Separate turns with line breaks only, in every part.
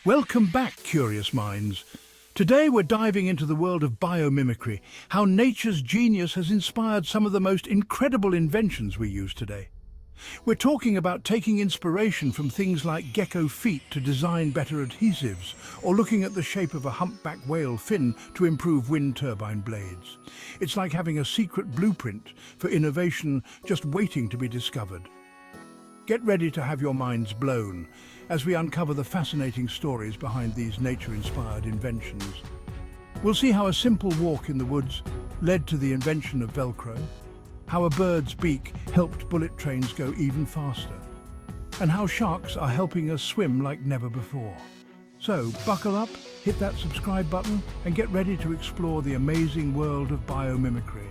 Welcome back, curious minds. Today we're diving into the world of biomimicry, how nature's genius has inspired some of the most incredible inventions we use today. We're talking about taking inspiration from things like gecko feet to design better adhesives, or looking at the shape of a humpback whale fin to improve wind turbine blades. It's like having a secret blueprint for innovation just waiting to be discovered. Get ready to have your minds blown as we uncover the fascinating stories behind these nature-inspired inventions. We'll see how a simple walk in the woods led to the invention of Velcro, how a bird's beak helped bullet trains go even faster, and how sharks are helping us swim like never before. So, buckle up, hit that subscribe button, and get ready to explore the amazing world of biomimicry.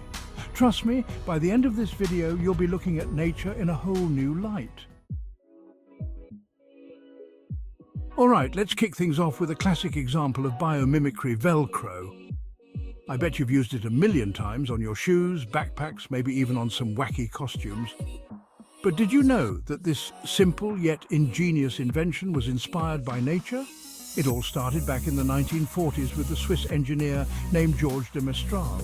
Trust me, by the end of this video, you'll be looking at nature in a whole new light. All right, let's kick things off with a classic example of biomimicry, Velcro. I bet you've used it a million times on your shoes, backpacks, maybe even on some wacky costumes. But did you know that this simple yet ingenious invention was inspired by nature? It all started back in the 1940s with the Swiss engineer named Georges de Mestral.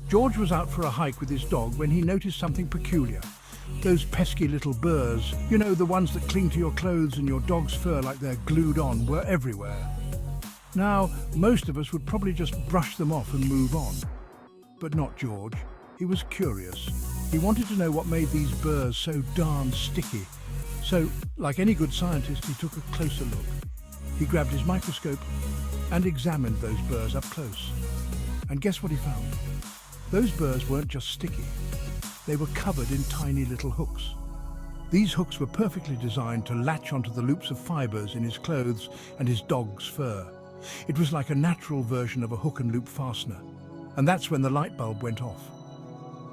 George was out for a hike with his dog when he noticed something peculiar. Those pesky little burrs, you know, the ones that cling to your clothes and your dog's fur like they're glued on, were everywhere. Now, most of us would probably just brush them off and move on. But not George. He was curious. He wanted to know what made these burrs so darn sticky. So, like any good scientist, he took a closer look. He grabbed his microscope and examined those burrs up close. And guess what he found? Those burrs weren't just sticky. They were covered in tiny little hooks. These hooks were perfectly designed to latch onto the loops of fibers in his clothes and his dog's fur. It was like a natural version of a hook and loop fastener. And that's when the light bulb went off.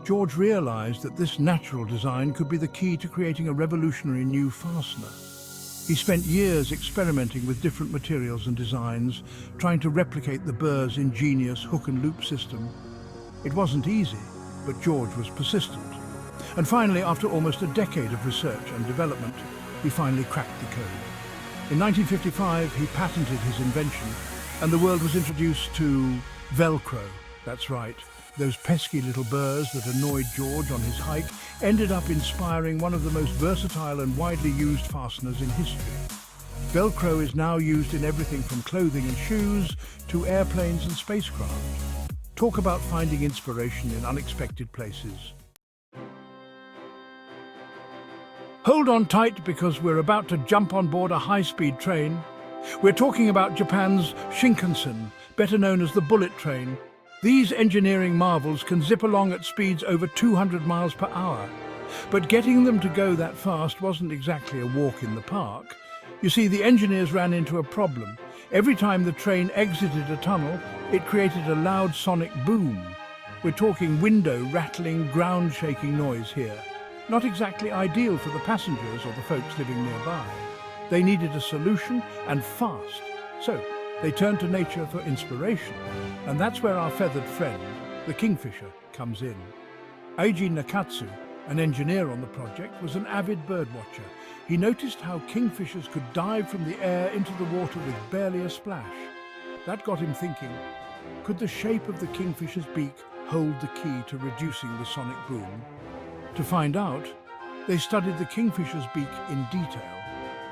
George realized that this natural design could be the key to creating a revolutionary new fastener. He spent years experimenting with different materials and designs, trying to replicate the burr's ingenious hook and loop system. It wasn't easy, but George was persistent. And finally, after almost a decade of research and development, he finally cracked the code. In 1955, he patented his invention, and the world was introduced to Velcro. That's right, those pesky little burrs that annoyed George on his hike ended up inspiring one of the most versatile and widely used fasteners in history. Velcro is now used in everything from clothing and shoes to airplanes and spacecraft. Talk about finding inspiration in unexpected places. Hold on tight because we're about to jump on board a high-speed train. We're talking about Japan's Shinkansen, better known as the bullet train. These engineering marvels can zip along at speeds over 200 miles per hour. But getting them to go that fast wasn't exactly a walk in the park. You see, the engineers ran into a problem. Every time the train exited a tunnel, it created a loud sonic boom. We're talking window-rattling, ground-shaking noise here. Not exactly ideal for the passengers or the folks living nearby. They needed a solution, and fast. So they turned to nature for inspiration. And that's where our feathered friend, the kingfisher, comes in. Eiji Nakatsu, an engineer on the project, was an avid birdwatcher. He noticed how kingfishers could dive from the air into the water with barely a splash. That got him thinking, could the shape of the kingfisher's beak hold the key to reducing the sonic boom? To find out, they studied the kingfisher's beak in detail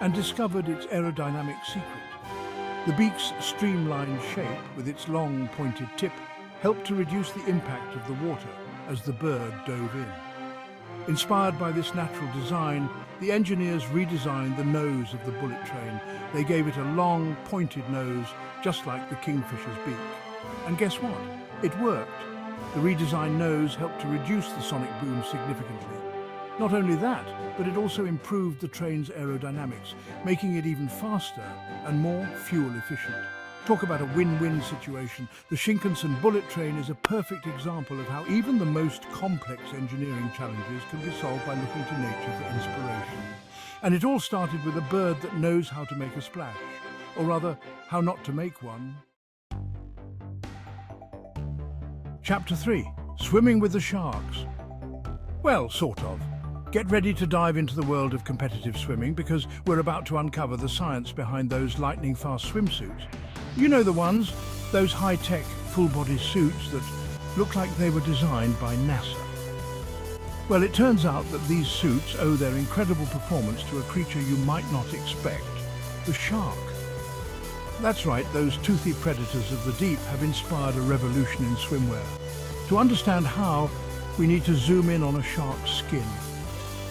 and discovered its aerodynamic secret. The beak's streamlined shape, with its long, pointed tip, helped to reduce the impact of the water as the bird dove in. Inspired by this natural design, the engineers redesigned the nose of the bullet train. They gave it a long, pointed nose, just like the kingfisher's beak. And guess what? It worked. The redesigned nose helped to reduce the sonic boom significantly. Not only that, but it also improved the train's aerodynamics, making it even faster and more fuel efficient. Talk about a win-win situation. The Shinkansen bullet train is a perfect example of how even the most complex engineering challenges can be solved by looking to nature for inspiration. And it all started with a bird that knows how to make a splash, or rather, how not to make one. Chapter 3. Swimming with the sharks. Well, sort of. Get ready to dive into the world of competitive swimming because we're about to uncover the science behind those lightning-fast swimsuits. You know the ones, those high-tech, full-body suits that look like they were designed by NASA. Well, it turns out that these suits owe their incredible performance to a creature you might not expect, the shark. That's right, those toothy predators of the deep have inspired a revolution in swimwear. To understand how, we need to zoom in on a shark's skin.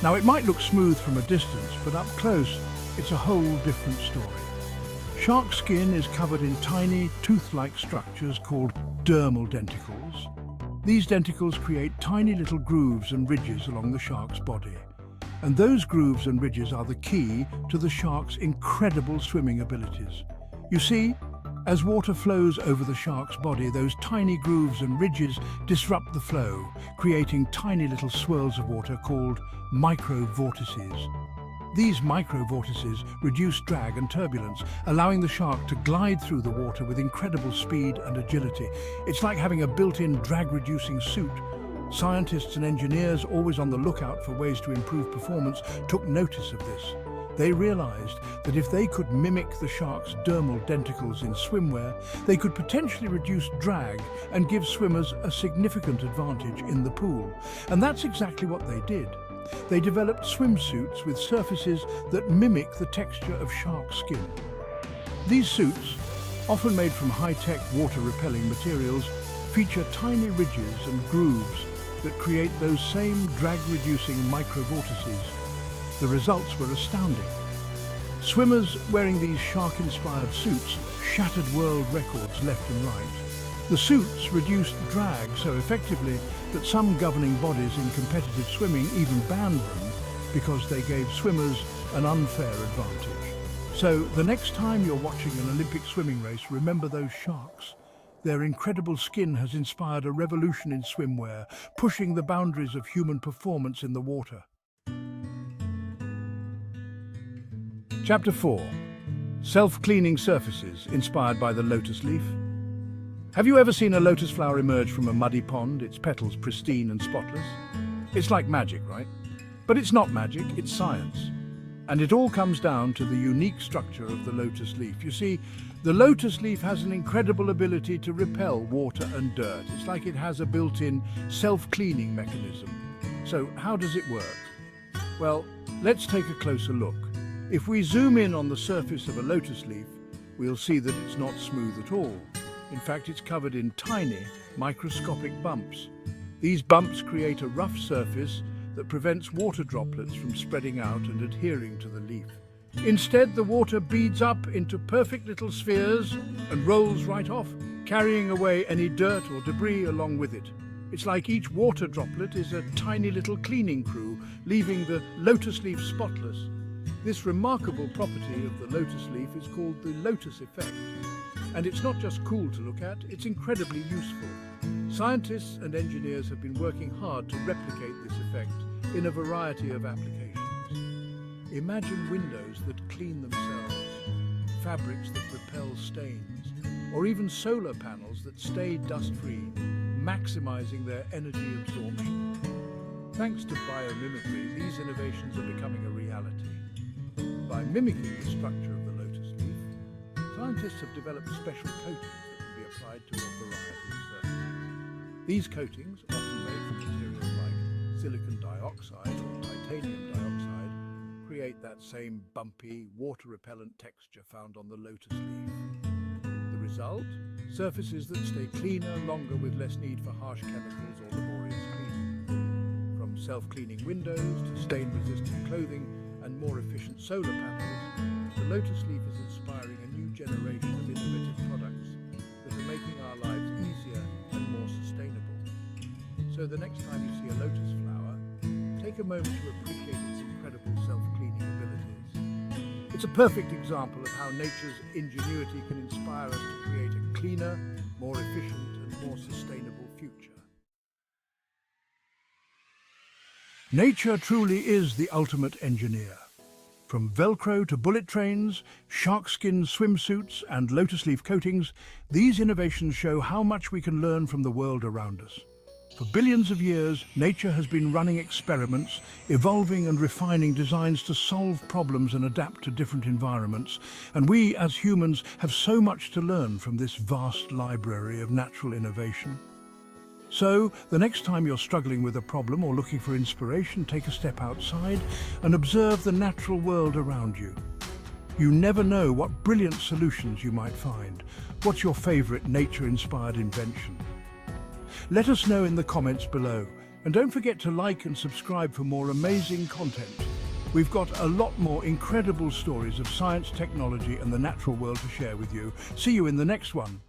Now, it might look smooth from a distance, but up close, it's a whole different story. Shark skin is covered in tiny, tooth-like structures called dermal denticles. These denticles create tiny little grooves and ridges along the shark's body. And those grooves and ridges are the key to the shark's incredible swimming abilities. You see, as water flows over the shark's body, those tiny grooves and ridges disrupt the flow, creating tiny little swirls of water called micro-vortices. These micro-vortices reduce drag and turbulence, allowing the shark to glide through the water with incredible speed and agility. It's like having a built-in drag-reducing suit. Scientists and engineers, always on the lookout for ways to improve performance, took notice of this. They realized that if they could mimic the shark's dermal denticles in swimwear, they could potentially reduce drag and give swimmers a significant advantage in the pool. And that's exactly what they did. They developed swimsuits with surfaces that mimic the texture of shark skin. These suits, often made from high-tech water-repelling materials, feature tiny ridges and grooves that create those same drag-reducing micro-vortices. The results were astounding. Swimmers wearing these shark-inspired suits shattered world records left and right. The suits reduced drag so effectively that some governing bodies in competitive swimming even banned them because they gave swimmers an unfair advantage. So the next time you're watching an Olympic swimming race, remember those sharks. Their incredible skin has inspired a revolution in swimwear, pushing the boundaries of human performance in the water. Chapter 4. Self-cleaning surfaces inspired by the lotus leaf. Have you ever seen a lotus flower emerge from a muddy pond, its petals pristine and spotless? It's like magic, right? But it's not magic, it's science. And it all comes down to the unique structure of the lotus leaf. You see, the lotus leaf has an incredible ability to repel water and dirt. It's like it has a built-in self-cleaning mechanism. So how does it work? Well, let's take a closer look. If we zoom in on the surface of a lotus leaf, we'll see that it's not smooth at all. In fact, it's covered in tiny, microscopic bumps. These bumps create a rough surface that prevents water droplets from spreading out and adhering to the leaf. Instead, the water beads up into perfect little spheres and rolls right off, carrying away any dirt or debris along with it. It's like each water droplet is a tiny little cleaning crew, leaving the lotus leaf spotless. This remarkable property of the lotus leaf is called the lotus effect. And it's not just cool to look at, it's incredibly useful. Scientists and engineers have been working hard to replicate this effect in a variety of applications. Imagine windows that clean themselves, fabrics that repel stains, or even solar panels that stay dust-free, maximizing their energy absorption. Thanks to biomimicry, these innovations are becoming a reality. By mimicking the structure of the lotus leaf, scientists have developed special coatings that can be applied to a variety of surfaces. These coatings, often made from materials like silicon dioxide or titanium dioxide, create that same bumpy, water-repellent texture found on the lotus leaf. The result? Surfaces that stay cleaner, longer, with less need for harsh chemicals or laborious cleaning. From self-cleaning windows to stain-resistant clothing and more efficient solar panels, the lotus leaf is inspiring a new generation of innovative products that are making our lives easier and more sustainable. So the next time you see a lotus flower, take a moment to appreciate its incredible self-cleaning abilities. It's a perfect example of how nature's ingenuity can inspire us to create a cleaner, more efficient and more sustainable future. Nature truly is the ultimate engineer. From Velcro to bullet trains, shark skin swimsuits and lotus leaf coatings, these innovations show how much we can learn from the world around us. For billions of years, nature has been running experiments, evolving and refining designs to solve problems and adapt to different environments. And we, as humans, have so much to learn from this vast library of natural innovation. So, the next time you're struggling with a problem or looking for inspiration, take a step outside and observe the natural world around you. You never know what brilliant solutions you might find. What's your favorite nature-inspired invention? Let us know in the comments below. And don't forget to like and subscribe for more amazing content. We've got a lot more incredible stories of science, technology, and the natural world to share with you. See you in the next one.